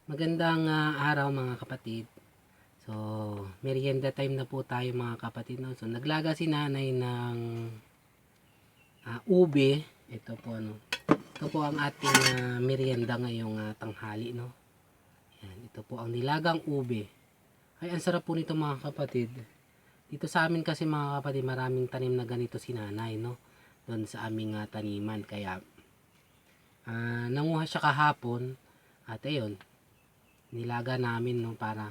Magandang araw mga kapatid. So, merienda time na po tayo mga kapatid. No? So, naglaga si nanay ng ube. Ito po ano. Ito po ang ating merienda ngayong tanghali. No? Yan, ito po ang nilagang ube. Ay, ang sarap po nito mga kapatid. Dito sa amin kasi mga kapatid, maraming tanim na ganito si nanay. No? Doon sa aming taniman. Kaya, nanguha siya kahapon. At ayun, nilaga namin no para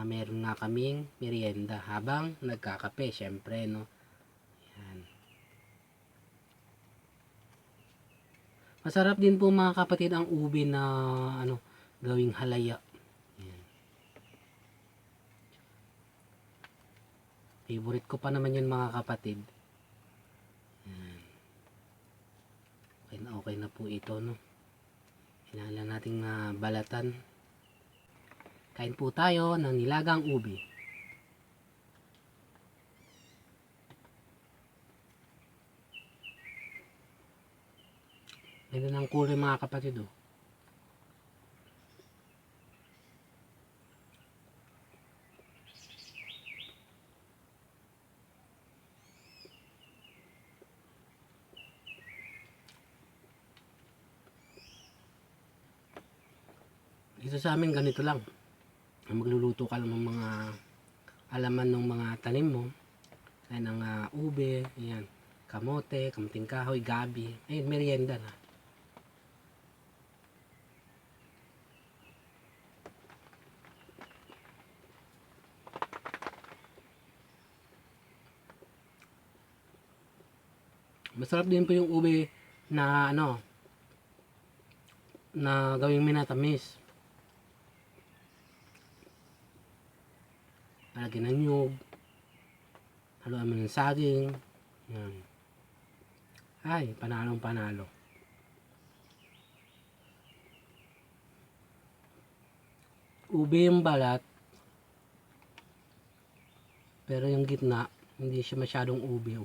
meron nga kaming merienda habang nagkakape syempre no. Yan. Masarap din po mga kapatid ang ube na ano gawing halaya. Yan. Favorite ko pa naman yun mga kapatid. Yan. Okay na po ito no. Kailangan nating balatan. Kain po tayo ng nilagang ube. Ganda ng kulay mga kapatid oh. Dito sa amin ganito lang. Magluluto ka lang ng mga alaman ng mga tanim mo. Ay ng ube, ayan, kamote, kamuting kahoy, gabi. Ayun, merienda na. Masarap din po yung ube na ano, na gawing minatamis. Lagyan ng nyug, haluan mo ng saging. Yan. Ay, panalong panalo. Ube yung balat, pero yung gitna, hindi siya masyadong ube.